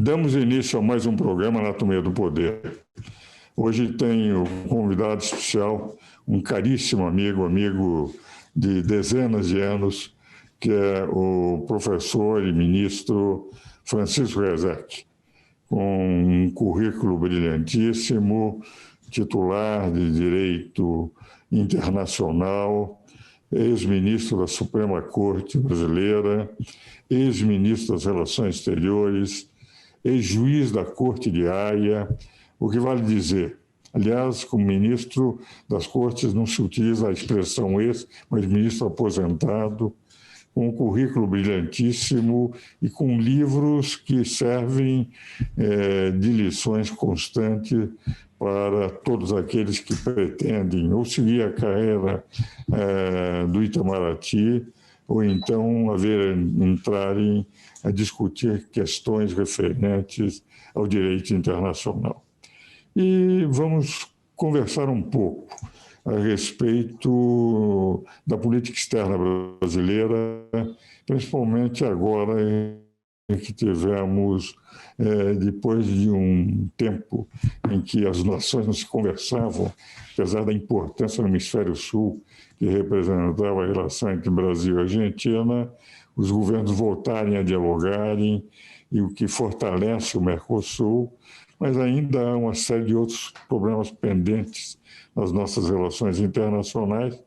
Damos início a mais um programa Anatomia do Poder. Hoje tenho um convidado especial, um caríssimo amigo de dezenas de anos, que é o professor e ministro Francisco Rezec, com um currículo brilhantíssimo, titular de Direito Internacional, ex-ministro da Suprema Corte Brasileira, ex-ministro das Relações Exteriores, ex-juiz da Corte de Haia, o que vale dizer. Aliás, como ministro das Cortes não se utiliza a expressão ex, mas ministro aposentado, com um currículo brilhantíssimo e com livros que servem de lições constantes para todos aqueles que pretendem ou seguir a carreira do Itamaraty ou então entrarem a discutir questões referentes ao direito internacional. E vamos conversar um pouco a respeito da política externa brasileira, principalmente agora em que tivemos, depois de um tempo em que as nações não se conversavam, apesar da importância no Hemisfério Sul, que representava a relação entre Brasil e Argentina, os governos voltarem a dialogarem, e o que fortalece o Mercosul, mas ainda há uma série de outros problemas pendentes nas nossas relações internacionais.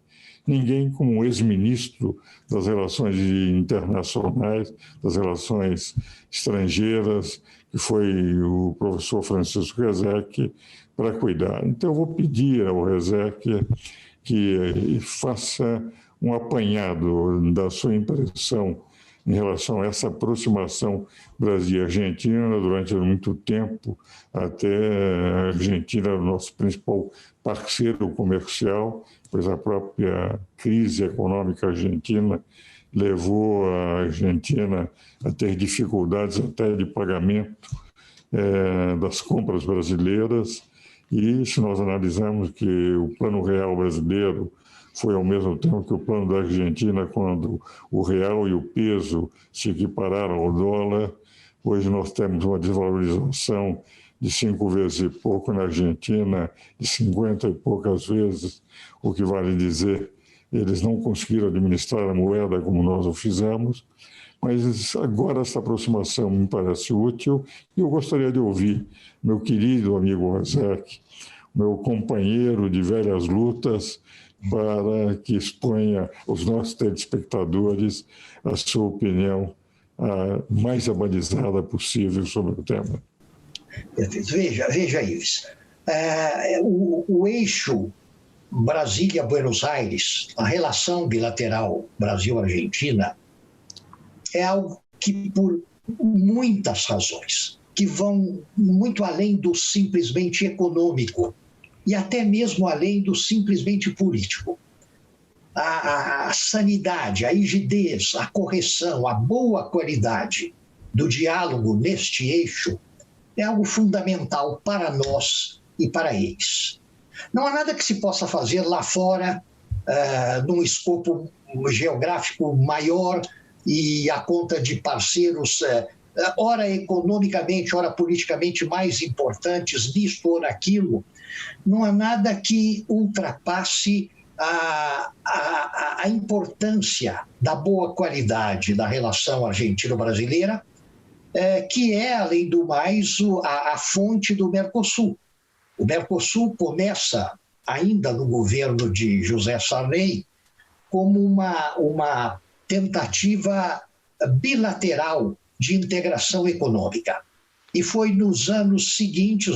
Ninguém como um ex-ministro das relações internacionais, das relações estrangeiras, que foi o professor Francisco Rezec, para cuidar. Então, eu vou pedir ao Rezec que faça um apanhado da sua impressão em relação a essa aproximação Brasil-Argentina. Durante muito tempo, até a Argentina era o nosso principal parceiro comercial, pois a própria crise econômica argentina levou a Argentina a ter dificuldades até de pagamento das compras brasileiras. E se nós analisarmos que o Plano Real brasileiro foi ao mesmo tempo que o plano da Argentina, quando o real e o peso se equipararam ao dólar, hoje nós temos uma desvalorização de 5 vezes e pouco na Argentina, de 50 e poucas vezes, o que vale dizer, eles não conseguiram administrar a moeda como nós o fizemos, mas agora essa aproximação me parece útil e eu gostaria de ouvir meu querido amigo Rezec, meu companheiro de velhas lutas, para que exponha aos nossos telespectadores a sua opinião mais abalizada possível sobre o tema. Veja, Ives, o eixo Brasília-Buenos Aires, a relação bilateral Brasil-Argentina, é algo que, por muitas razões, que vão muito além do simplesmente econômico, e até mesmo além do simplesmente político. A sanidade, a rigidez, a correção, a boa qualidade do diálogo neste eixo é algo fundamental para nós e para eles. Não há nada que se possa fazer lá fora, num escopo geográfico maior e à conta de parceiros, ora economicamente, ora politicamente mais importantes nisto ou naquilo. Não há nada que ultrapasse a importância da boa qualidade da relação argentino-brasileira, que é, além do mais, a fonte do Mercosul. O Mercosul começa, ainda no governo de José Sarney, como uma tentativa bilateral de integração econômica. E foi nos anos seguintes,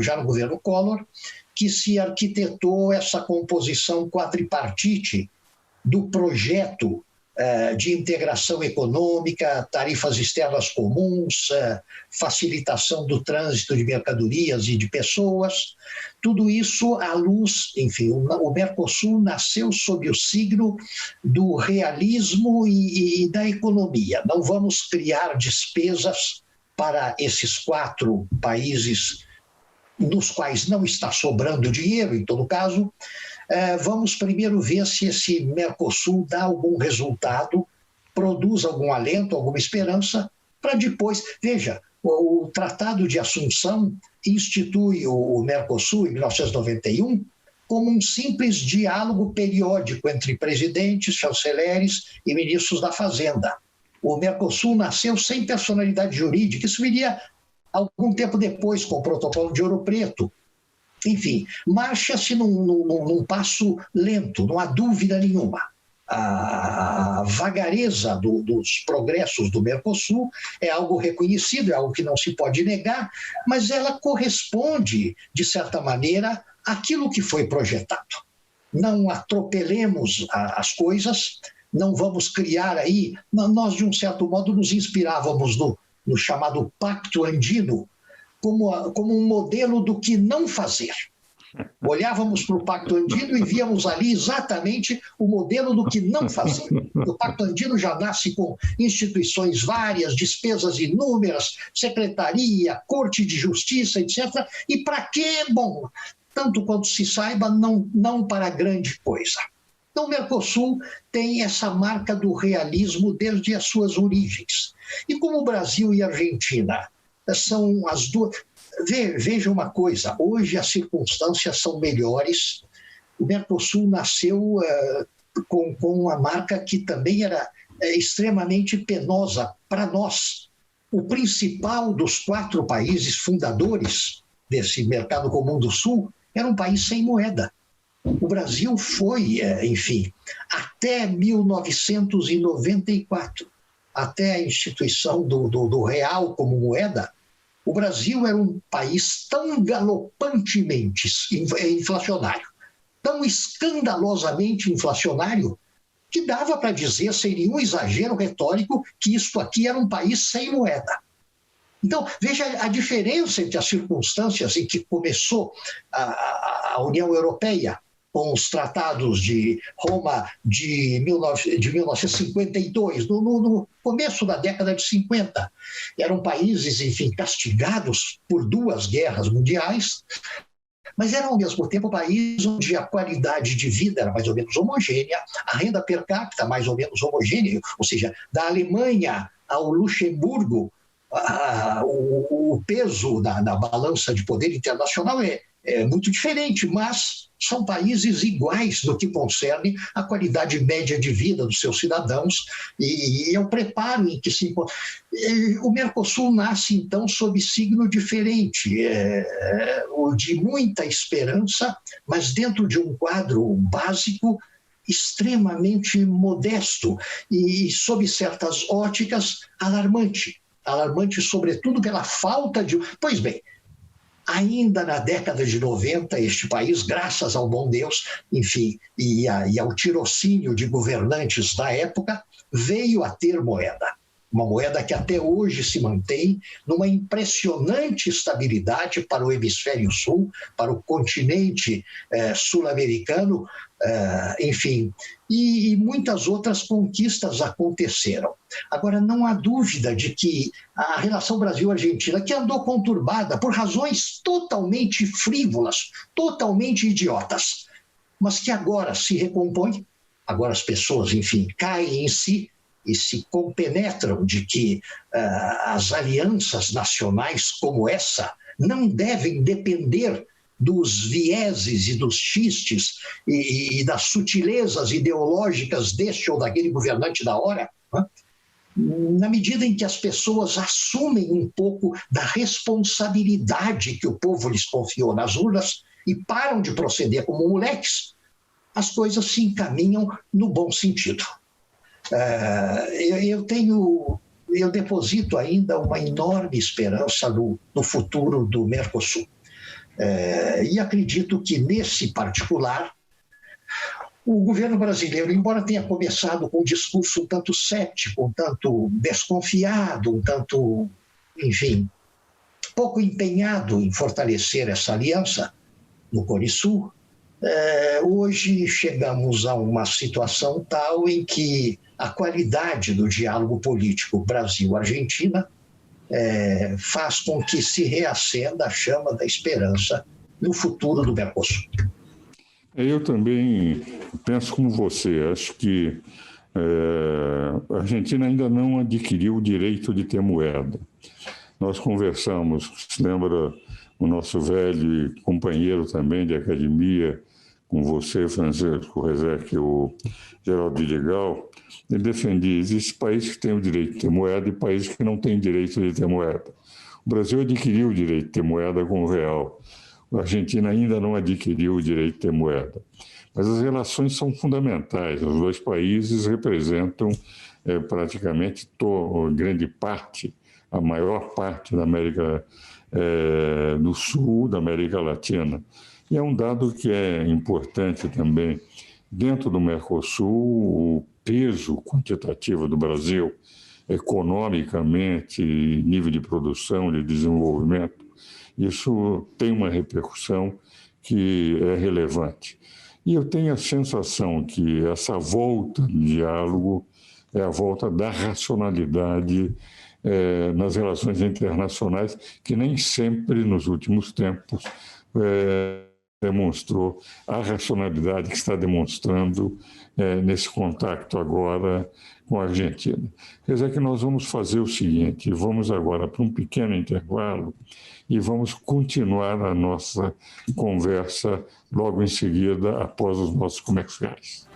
já no governo Collor, que se arquitetou essa composição quadripartite do projeto de integração econômica, tarifas externas comuns, facilitação do trânsito de mercadorias e de pessoas. Tudo isso à luz, enfim, o Mercosul nasceu sob o signo do realismo e da economia. Não vamos criar despesas para esses 4 países nos quais não está sobrando dinheiro, em todo caso. Vamos primeiro ver se esse Mercosul dá algum resultado, produz algum alento, alguma esperança, para depois... Veja, O Tratado de Assunção institui o Mercosul, em 1991, como um simples diálogo periódico entre presidentes, chanceleres e ministros da Fazenda. O Mercosul nasceu sem personalidade jurídica, isso viria algum tempo depois com o Protocolo de Ouro Preto. Enfim, marcha-se num passo lento, não há dúvida nenhuma. A vagareza dos progressos do Mercosul é algo reconhecido, é algo que não se pode negar, mas ela corresponde, de certa maneira, àquilo que foi projetado. Não atropelemos as coisas, não vamos criar aí... Nós, de um certo modo, nos inspirávamos no chamado Pacto Andino como um modelo do que não fazer. Olhávamos para o Pacto Andino e víamos ali exatamente o modelo do que não fazer. O Pacto Andino já nasce com instituições várias, despesas inúmeras, secretaria, corte de justiça, etc. E para quê? Bom, tanto quanto se saiba, não para grande coisa. Então, o Mercosul tem essa marca do realismo desde as suas origens. E como o Brasil e a Argentina são as duas... Veja uma coisa, hoje as circunstâncias são melhores. O Mercosul nasceu com uma marca que também era extremamente penosa para nós. O principal dos 4 países fundadores desse mercado comum do Sul era um país sem moeda. O Brasil foi, enfim, até 1994, até a instituição do real como moeda, o Brasil era um país tão galopantemente inflacionário, tão escandalosamente inflacionário, que dava para dizer, sem nenhum exagero retórico, que isto aqui era um país sem moeda. Então, veja a diferença entre as circunstâncias em que começou a União Europeia, com os tratados de Roma de 1952, no começo da década de 50. Eram países, enfim, castigados por 2 guerras mundiais, mas eram, ao mesmo tempo, países onde a qualidade de vida era mais ou menos homogênea, a renda per capita mais ou menos homogênea, ou seja, da Alemanha ao Luxemburgo, o peso na balança de poder internacional é muito diferente, mas são países iguais no que concerne à qualidade média de vida dos seus cidadãos e ao preparo em que se encontra. O Mercosul nasce, então, sob signo diferente, o de muita esperança, mas dentro de um quadro básico extremamente modesto e, sob certas óticas, alarmante. Alarmante, sobretudo, pela falta de... Pois bem, ainda na década de 90, este país, graças ao bom Deus, enfim, e ao tirocínio de governantes da época, veio a ter moeda. Uma moeda que até hoje se mantém numa impressionante estabilidade para o hemisfério sul, para o continente sul-americano, enfim, e muitas outras conquistas aconteceram. Agora, não há dúvida de que a relação Brasil-Argentina, que andou conturbada por razões totalmente frívolas, totalmente idiotas, mas que agora se recompõe, agora as pessoas, enfim, caem em si, e se compenetram de que as alianças nacionais como essa não devem depender dos vieses e dos xistes e das sutilezas ideológicas deste ou daquele governante da hora, né? Na medida em que as pessoas assumem um pouco da responsabilidade que o povo lhes confiou nas urnas e param de proceder como moleques, as coisas se encaminham no bom sentido. Eu deposito ainda uma enorme esperança no futuro do Mercosul. E acredito que, nesse particular, o governo brasileiro, embora tenha começado com um discurso um tanto cético, um tanto desconfiado, um tanto, enfim, pouco empenhado em fortalecer essa aliança no Cone Sul, hoje chegamos a uma situação tal em que a qualidade do diálogo político Brasil-Argentina faz com que se reacenda a chama da esperança no futuro do Mercosul. Eu também penso como você. Acho que a Argentina ainda não adquiriu o direito de ter moeda. nós conversamos, se lembra o nosso velho companheiro também de academia, com você, Francisco Rezec, o Geraldo Vidigal, ele defendia, existe países que têm o direito de ter moeda e países que não têm direito de ter moeda. O Brasil adquiriu o direito de ter moeda com o real. A Argentina ainda não adquiriu o direito de ter moeda. Mas as relações são fundamentais. Os dois países representam praticamente grande parte, a maior parte da América do Sul, da América Latina. E é um dado que é importante também. Dentro do Mercosul, o peso quantitativo do Brasil, economicamente, nível de produção, de desenvolvimento, isso tem uma repercussão que é relevante. E eu tenho a sensação que essa volta do diálogo é a volta da racionalidade nas relações internacionais, que nem sempre, nos últimos tempos, demonstrou a racionalidade que está demonstrando nesse contato agora com a Argentina. Quer dizer que nós vamos fazer o seguinte, vamos agora para um pequeno intervalo e vamos continuar a nossa conversa logo em seguida, após os nossos comerciais.